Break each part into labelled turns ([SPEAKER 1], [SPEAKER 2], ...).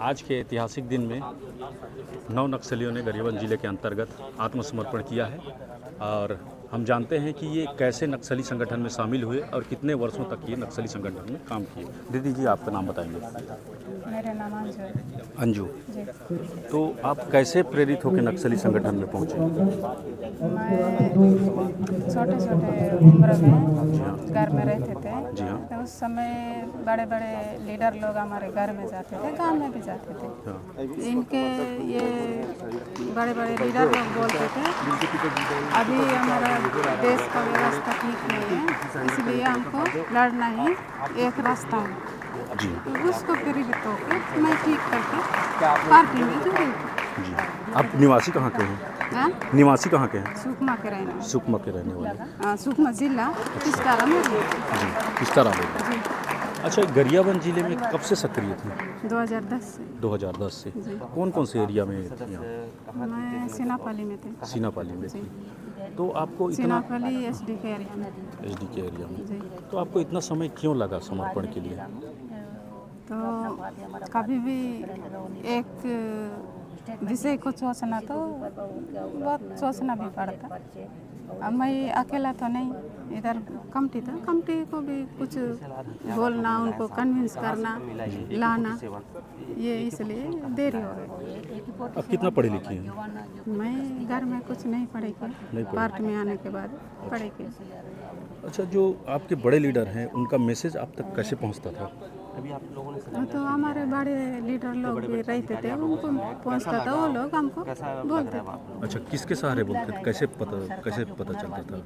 [SPEAKER 1] आज के ऐतिहासिक दिन में 9 नक्सलियों ने गरियाबंद जिले के अंतर्गत आत्मसमर्पण किया है और हम जानते हैं कि ये कैसे नक्सली संगठन में शामिल हुए और कितने वर्षों तक ये नक्सली संगठन में काम किए। दीदी जी, आपका नाम बताइए।
[SPEAKER 2] मेरा नाम अंजू है।
[SPEAKER 1] अंजू,
[SPEAKER 2] जी।
[SPEAKER 1] तो आप कैसे प्रेरित होकर नक्सली संगठन में पहुंचे?
[SPEAKER 2] मैं छोटे छोटे उम्र में घर में रहते थे।
[SPEAKER 1] जी हाँ।
[SPEAKER 2] तो उस समय बड़े बड़े लीडर लोग हमारे घर में जाते थे, गांव में भी जाते थे।
[SPEAKER 1] हाँ।
[SPEAKER 2] इनके ये बड़े बड़े लीडर लोग बोलते थे अभी हमारा देश का व्यवस्था ठीक नहीं है, इसलिए हमको लड़ना ही एक रास्ता है।
[SPEAKER 1] जी
[SPEAKER 2] तो उसको प्रेरित होकर मैं ठीक करके पार्टी में जुड़ी।
[SPEAKER 1] जी। आप निवासी कहाँ के हैं?
[SPEAKER 2] हाँ?
[SPEAKER 1] निवासी कहाँ के हैं?
[SPEAKER 2] सुकमा के रहने वाले।
[SPEAKER 1] सुकमा के रहने वाले।
[SPEAKER 2] सुकमा जिला किस्तारा में
[SPEAKER 1] जी, किस तरह बोले? अच्छा, गरियाबंद जिले में कब से सक्रिय थे?
[SPEAKER 2] 2010 से।
[SPEAKER 1] 2010 से।
[SPEAKER 2] जी।
[SPEAKER 1] कौन कौन से एरिया में थी आप?
[SPEAKER 2] मैं सीनापाली में थी।
[SPEAKER 1] सीनापाली में थी। तो आपको इतना
[SPEAKER 2] सीनापाली एसडी के एरिया में।
[SPEAKER 1] एसडी के एरिया में,
[SPEAKER 2] जी।
[SPEAKER 1] तो आपको इतना समय क्यों लगा समर्पण के लिए?
[SPEAKER 2] तो कभी भी एक विषय को सोचना तो बहुत सोचना भी पड़ता। अब मैं अकेला तो नहीं, इधर कमिटी था, कमिटी को भी कुछ बोलना, उनको कन्विंस करना, लाना, ये इसलिए देरी हो गई।
[SPEAKER 1] आप कितना पढ़े लिखे हैं?
[SPEAKER 2] मैं घर में कुछ नहीं पढ़ी
[SPEAKER 1] नहीं पढ़ी।
[SPEAKER 2] पार्ट में आने के बाद पढ़ी के।
[SPEAKER 1] अच्छा, जो आपके बड़े लीडर हैं उनका मैसेज आप तक कैसे पहुंचता था?
[SPEAKER 2] वो तो हमारे बड़े लीडर लोग भी रहते थे, उनको पहुंचता था, वो लोग हमको बोलते थे।
[SPEAKER 1] अच्छा, किसके सहारे बोलते थे? कैसे पता चलता था?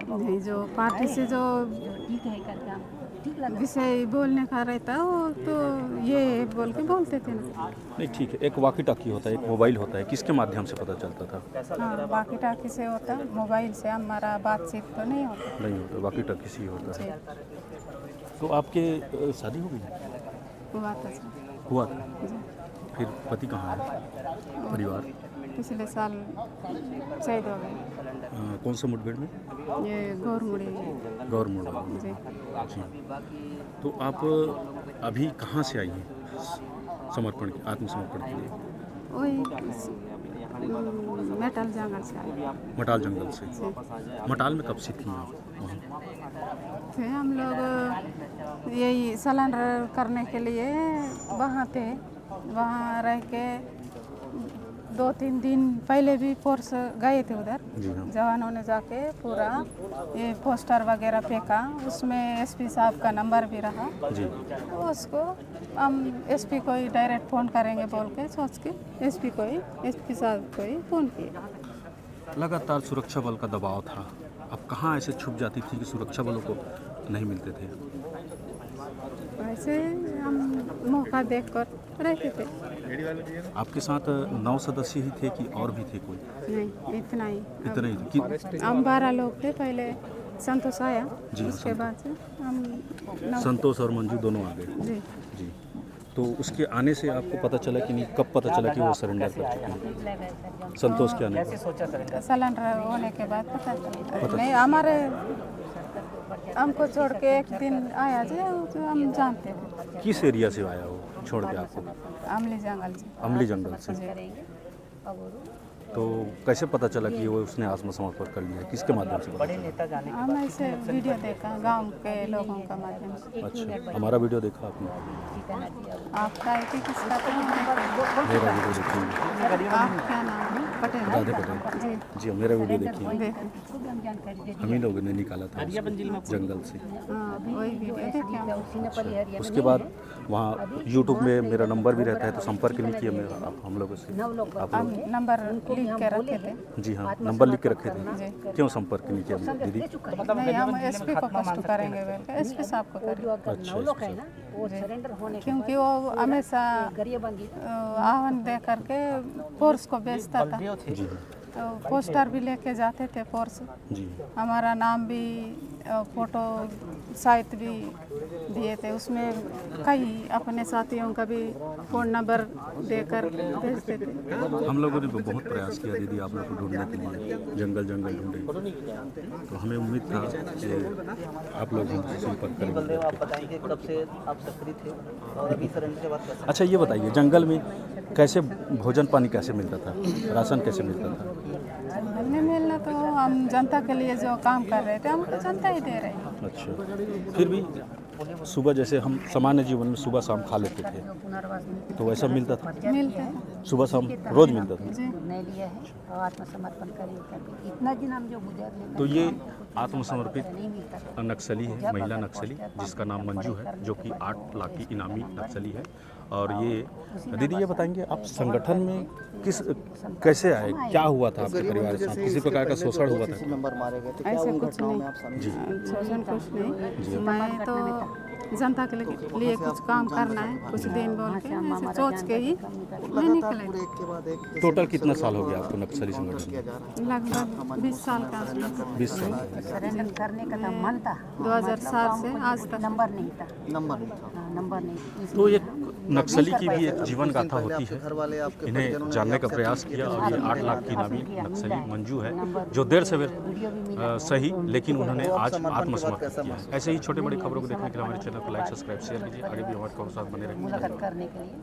[SPEAKER 2] नहीं, जो पार्टी से जो विषय बोलने का रहता वो तो ये बोल के बोलते थे ना।
[SPEAKER 1] नहीं, ठीक है। एक वॉकी टॉकी होता है, एक मोबाइल होता है, किसके माध्यम से पता चलता था?
[SPEAKER 2] हाँ, बाकी टाकी से होता, मोबाइल से हमारा बातचीत तो नहीं होता।
[SPEAKER 1] नहीं होता, वॉकी टॉकी से ही होता
[SPEAKER 2] जी,
[SPEAKER 1] है। तो आपके शादी हो गई?
[SPEAKER 2] हुआ था सर।
[SPEAKER 1] हुआ था।
[SPEAKER 2] जी।
[SPEAKER 1] फिर पति कहाँ है? परिवार?
[SPEAKER 2] पिछले साल शहीद हो गए।
[SPEAKER 1] कौन सा मुठभेड़ में?
[SPEAKER 2] ये गौरमुड़ी।
[SPEAKER 1] गौरमुड़ा।
[SPEAKER 2] जी।
[SPEAKER 1] जी। तो आप अभी कहाँ से आई हैं आत्मसमर्पण के लिए?
[SPEAKER 2] वही मेटल जंगल से आए
[SPEAKER 1] मटाल जंगल से।
[SPEAKER 2] जी।
[SPEAKER 1] मटाल में कब से थी आप वहाँ?
[SPEAKER 2] थे हम लोग यही सिलेंडर करने के लिए वहाँ थे। वहाँ रह के 2-3 दिन पहले भी फोर्स गए थे उधर।
[SPEAKER 1] जी हाँ।
[SPEAKER 2] जवानों ने जाके पूरा ये पोस्टर वगैरह फेंका, उसमें एसपी साहब का नंबर भी रहा।
[SPEAKER 1] जी।
[SPEAKER 2] तो उसको हम एसपी को ही डायरेक्ट फ़ोन करेंगे बोल के सोच के एसपी साहब को ही फ़ोन किया।
[SPEAKER 1] लगातार सुरक्षा बल का दबाव था, अब कहाँ ऐसे छुप जाती थी कि सुरक्षा बलों को नहीं मिलते थे?
[SPEAKER 2] वैसे हम मौका देखकर रहते थे।
[SPEAKER 1] आपके साथ 9 सदस्य ही थे कि और भी थे कोई?
[SPEAKER 2] नहीं, इतना ही।
[SPEAKER 1] इतना ही कि
[SPEAKER 2] हम 12 लोग थे, पहले संतोष आया,
[SPEAKER 1] जी हाँ,
[SPEAKER 2] उसके बाद से हम 9।
[SPEAKER 1] संतोष और मंजू दोनों आ गए।
[SPEAKER 2] जी।
[SPEAKER 1] जी। तो उसके आने से आपको पता चला कि नहीं, कब पता चला कि वो सरेंडर कर चुके हैं? संतोष के आने पर?
[SPEAKER 2] सिलेंडर होने के बाद पता चला। नहीं, हमारे हमको छोड़ के एक दिन आया जो हम जानते थे।
[SPEAKER 1] किस एरिया से आया वो छोड़ के आपको?
[SPEAKER 2] अमली जंगल से।
[SPEAKER 1] अमली जंगल से।
[SPEAKER 2] जी।
[SPEAKER 1] तो कैसे पता चला कि वो उसने आत्मसमर्पण कर लिया? किसके माध्यम से पता चला?
[SPEAKER 2] हम ऐसे वीडियो देखा गांव के लोगों का माध्यम से।
[SPEAKER 1] अच्छा, हमारा वीडियो देखा आपने?
[SPEAKER 2] आपका आई थी किसका?
[SPEAKER 1] मेरा वीडियो देखिए।
[SPEAKER 2] आप क्या नाम है? पटेल।
[SPEAKER 1] राधे पटेल।
[SPEAKER 2] जी।
[SPEAKER 1] जी, मेरा वीडियो देखिए।
[SPEAKER 2] देखो।
[SPEAKER 1] हम ही लोगों ने निकाला था उसको जंगल से।
[SPEAKER 2] हाँ, वही वीडियो देखे हम।
[SPEAKER 1] उसके बाद वहाँ यूट्यूब में मेरा नंबर भी रहता है, तो संपर्क नहीं किया मेरा आप हम लोगों से? आप
[SPEAKER 2] हम
[SPEAKER 1] लोग?
[SPEAKER 2] नंबर लिख के रखे थे।
[SPEAKER 1] जी हाँ, नंबर लिख के रखे थे।
[SPEAKER 2] जी।
[SPEAKER 1] क्यों संपर्क नहीं किया दीदी?
[SPEAKER 2] नहीं, हम एसपी को कष्ट करेंगे बोल के एसपी साहब को करेंगे।
[SPEAKER 1] अच्छा।
[SPEAKER 2] क्योंकि वो हमेशा आह्वान दे करके फोर्स को बेचता था।
[SPEAKER 1] जी
[SPEAKER 2] तो पोस्टर भी लेके जाते थे फोर्स।
[SPEAKER 1] जी।
[SPEAKER 2] हमारा नाम भी फोटो साइट भी दिए थे, उसमें कई अपने साथियों का भी फ़ोन नंबर देकर भेजते थे।
[SPEAKER 1] हम लोगों ने भी बहुत प्रयास किया दीदी आप लोग को ढूंढने के लिए, जंगल जंगल ढूंढे, तो हमें उम्मीद था कि आप लोग हमसे संपर्क करेंगे।
[SPEAKER 3] आप बताएंगे कब से आप सक्रिय थे और अभी सरेंडर के बाद कैसे?
[SPEAKER 1] अच्छा ये बताइए, जंगल में कैसे भोजन पानी कैसे मिलता था, राशन कैसे मिलता था?
[SPEAKER 2] जंगल में मिलना तो हम जनता के लिए जो काम कर रहे थे हमको जनता ही दे रही है।
[SPEAKER 1] अच्छा, फिर भी सुबह जैसे हम सामान्य जीवन में सुबह शाम खा लेते थे, तो वैसा मिलता था?
[SPEAKER 2] मिलते थे
[SPEAKER 1] सुबह शाम रोज मिलता था?
[SPEAKER 2] जी।
[SPEAKER 4] नहीं लिया है और आत्मसमर्पण करिए, इतना दिन हम जो गुजर
[SPEAKER 1] तो ये आत्मसमर्पित
[SPEAKER 4] नहीं मिलता था।
[SPEAKER 1] नक्सली है, महिला नक्सली, जिसका नाम मंजू है, जो कि 8 लाख की इनामी नक्सली है। और ये दीदी ये बताएंगे आप संगठन में कैसे आए, क्या हुआ था आपके परिवार के साथ, किसी प्रकार का शोषण हुआ था?
[SPEAKER 3] नंबर मारे गए थे, क्या
[SPEAKER 2] ऐसे
[SPEAKER 3] उन
[SPEAKER 2] कुछ
[SPEAKER 3] घटनाओं
[SPEAKER 2] नहीं,
[SPEAKER 3] में आप शामिल?
[SPEAKER 2] शोषण कुछ नहीं। मैं तो जनता के लिए कुछ काम करना है, कुछ दिन बोल के ऐसे सोच के ही मैं निकले।
[SPEAKER 3] पूरे एक के बाद एक
[SPEAKER 1] टोटल कितना साल हो गया आपको नक्सली संगठन
[SPEAKER 3] किया
[SPEAKER 1] में?
[SPEAKER 3] जा रहा है।
[SPEAKER 2] लगभग 20 साल का आसपास।
[SPEAKER 1] 20 साल।
[SPEAKER 4] सरेंडर करने का था मन था,
[SPEAKER 2] 2007 से आज तक।
[SPEAKER 4] नंबर नहीं था।
[SPEAKER 3] नंबर नहीं था।
[SPEAKER 4] हाँ, नंबर नहीं।
[SPEAKER 1] तो एक नक्सली की भी एक जीवन गाथा
[SPEAKER 3] पहले
[SPEAKER 1] होती
[SPEAKER 3] आपके
[SPEAKER 1] है,
[SPEAKER 3] घर वाले आपके
[SPEAKER 1] इन्हें
[SPEAKER 3] परिजनों ने
[SPEAKER 1] जानने का
[SPEAKER 3] आपसे
[SPEAKER 1] प्रयास
[SPEAKER 3] अपील
[SPEAKER 1] किया और ये 8 लाख की इनामी नक्सली मंजू है, जो देर से सही, लेकिन उन्होंने आज आत्मसमर्पण किया है। ऐसे ही छोटे बड़े खबरों को देखने के लिए हमारे चैनल को लाइक सब्सक्राइब शेयर कीजिए, आगे भी हमारे साथ बने रहिए।
[SPEAKER 4] मुलाकात करने के लिए